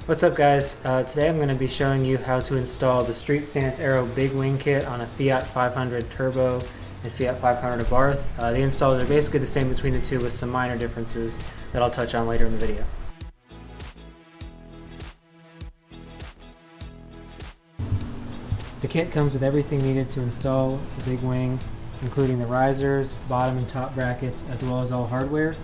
What's up guys? Today I'm going to be showing you how to install the Street Stance Aero Big Wing Kit on a Fiat 500 Turbo and Fiat 500 Abarth. The installs are basically the same between the two with some minor differences that I'll touch on later in the video. The kit comes with everything needed to install the big wing, including the risers, bottom and top brackets, as well as all hardware.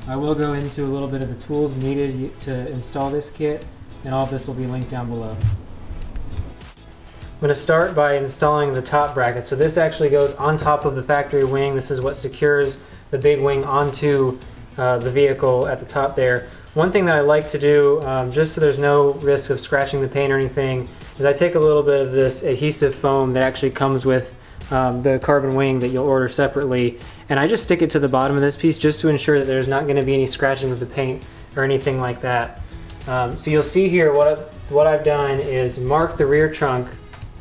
I will go into a little bit of the tools needed to install this kit, and all of this will be linked down below. I'm going to start by installing the top bracket. So this actually goes on top of the factory wing. This is what secures the big wing onto the vehicle at the top there. One thing that I like to do, just so there's no risk of scratching the paint or anything, is I take a little bit of this adhesive foam that actually comes with the carbon wing that you'll order separately, and I just stick it to the bottom of this piece just to ensure that there's not going to be any scratching of the paint or anything like that. So you'll see here what I've done is mark the rear trunk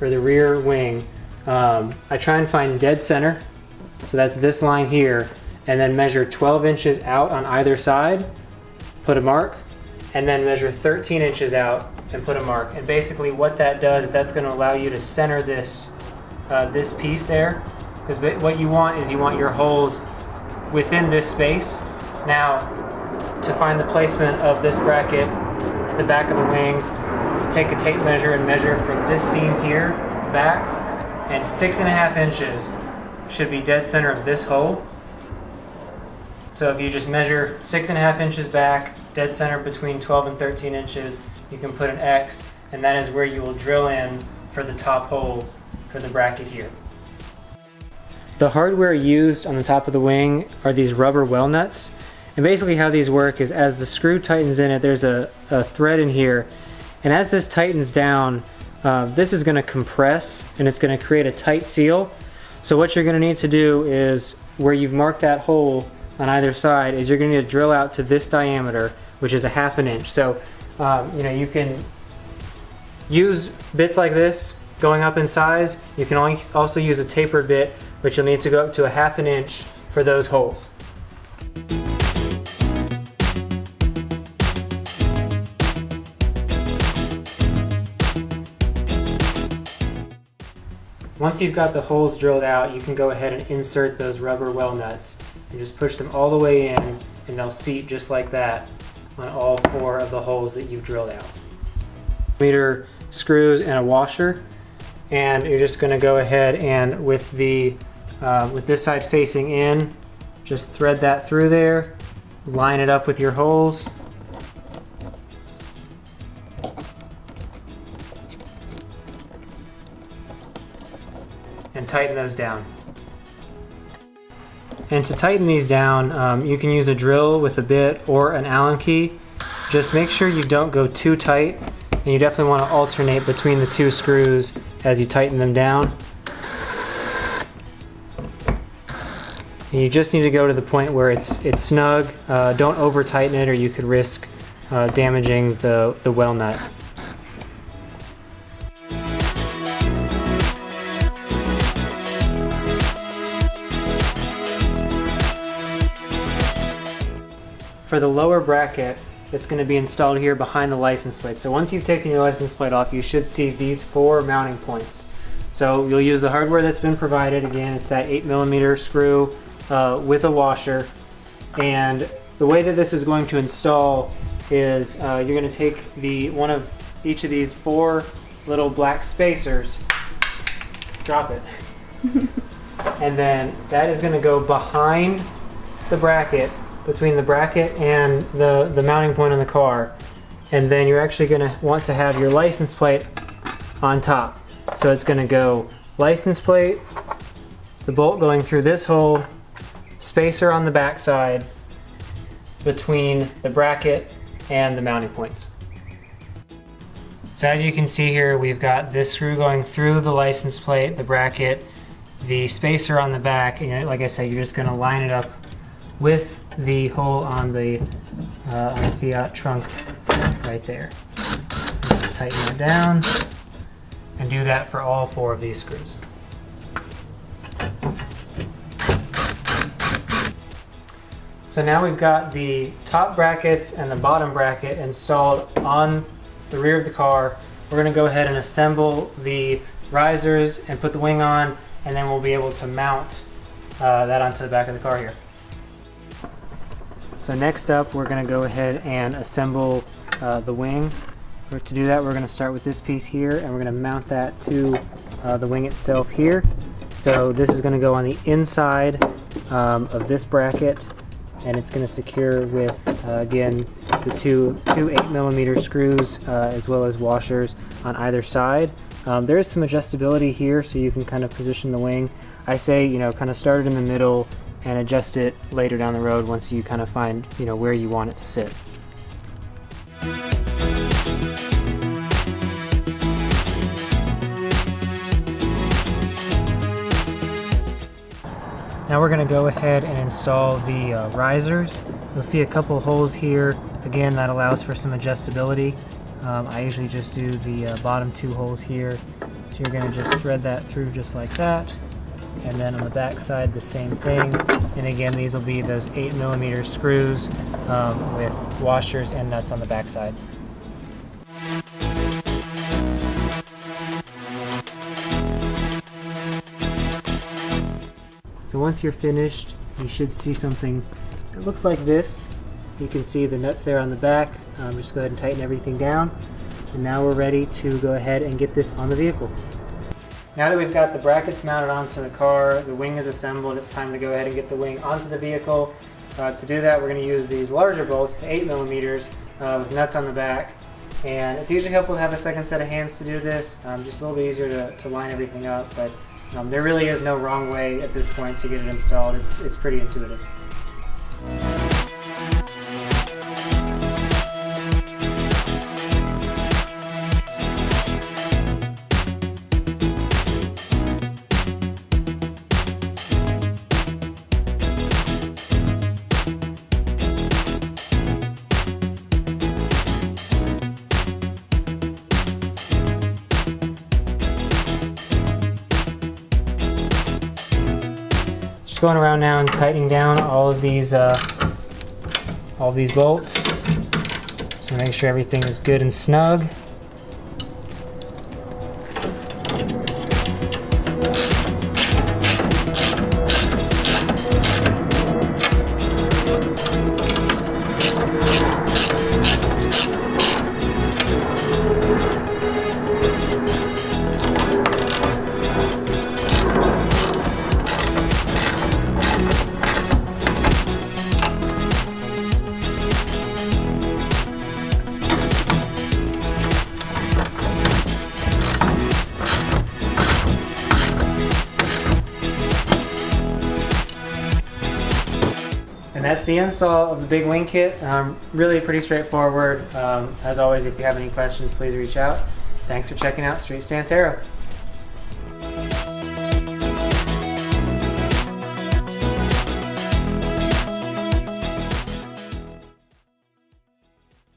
or the rear wing. I try and find dead center, so that's this line here, and then measure 12 inches out on either side, put a mark, and then measure 13 inches out and put a mark. And basically what that does is that's going to allow you to center this this piece there, because what you want is you want your holes within this space. Now, to find the placement of this bracket to the back of the wing, take a tape measure and measure from this seam here back, and 6.5 inches should be dead center of this hole. So if you just measure 6.5 inches back, dead center between 12 and 13 inches, you can put an X, and that is where you will drill in for the top hole for the bracket here. The hardware used on the top of the wing are these rubber well nuts, and basically how these work is as the screw tightens in it, there's a thread in here, and as this tightens down, this is going to compress and it's going to create a tight seal. So what you're going to need to do is, where you've marked that hole on either side, is you're going to need to drill out to this diameter, which is 1/2 inch. So you can use bits like this going up in size. You can also use a tapered bit, but you'll need to go up to 1/2 inch for those holes. Once you've got the holes drilled out, you can go ahead and insert those rubber well nuts and just push them all the way in, and they'll seat just like that on all 4 of the holes that you've drilled out. Meter screws and a washer, and you're just going to go ahead and with this side facing in, just thread that through there, line it up with your holes, and tighten those down. And to tighten these down, you can use a drill with a bit or an Allen key. Just make sure you don't go too tight, and you definitely want to alternate between the 2 screws as you tighten them down. And you just need to go to the point where it's snug. Don't over tighten it, or you could risk damaging the well nut. For the lower bracket, it's going to be installed here behind the license plate. So once you've taken your license plate off, you should see these 4 mounting points. So you'll use the hardware that's been provided. Again, it's that 8mm screw with a washer. And the way that this is going to install is you're going to take one of each of these 4 little black spacers, drop it, and then that is going to go behind the bracket, between the bracket and the mounting point on the car, and then you're actually going to want to have your license plate on top. So it's going to go license plate, the bolt going through this hole, spacer on the back side between the bracket and the mounting points. So as you can see here, we've got this screw going through the license plate, the bracket, the spacer on the back, and like I said, you're just going to line it up with the hole on the Fiat trunk right there. Just tighten that down and do that for all 4 of these screws. So now we've got the top brackets and the bottom bracket installed on the rear of the car. We're going to go ahead and assemble the risers and put the wing on, and then we'll be able to mount that onto the back of the car here. So next up, we're going to go ahead and assemble the wing. To do that, we're going to start with this piece here, and we're going to mount that to the wing itself here. So this is going to go on the inside of this bracket, and it's going to secure with, again, the two 8mm screws as well as washers on either side. There is some adjustability here, so you can kind of position the wing. I say, kind of start it in the middle and adjust it later down the road once you kind of find, where you want it to sit. Now we're going to go ahead and install the risers. You'll see a couple holes here. Again, that allows for some adjustability. I usually just do the bottom 2 holes here. So you're going to just thread that through just like that. And then on the back side, the same thing. And again, these will be those 8mm screws with washers and nuts on the back side. So once you're finished, you should see something that looks like this. You can see the nuts there on the back. Just go ahead and tighten everything down. And now we're ready to go ahead and get this on the vehicle. Now that we've got the brackets mounted onto the car, the wing is assembled, it's time to go ahead and get the wing onto the vehicle. To do that, we're going to use these larger bolts, the 8mm, with nuts on the back. And it's usually helpful to have a second set of hands to do this, just a little bit easier to line everything up. But there really is no wrong way at this point to get it installed. It's pretty intuitive. Just going around now and tightening down all of these bolts. So make sure everything is good and snug. And that's the install of the big wing kit. Really pretty straightforward. As always, if you have any questions, please reach out. Thanks for checking out Street Stance Aero.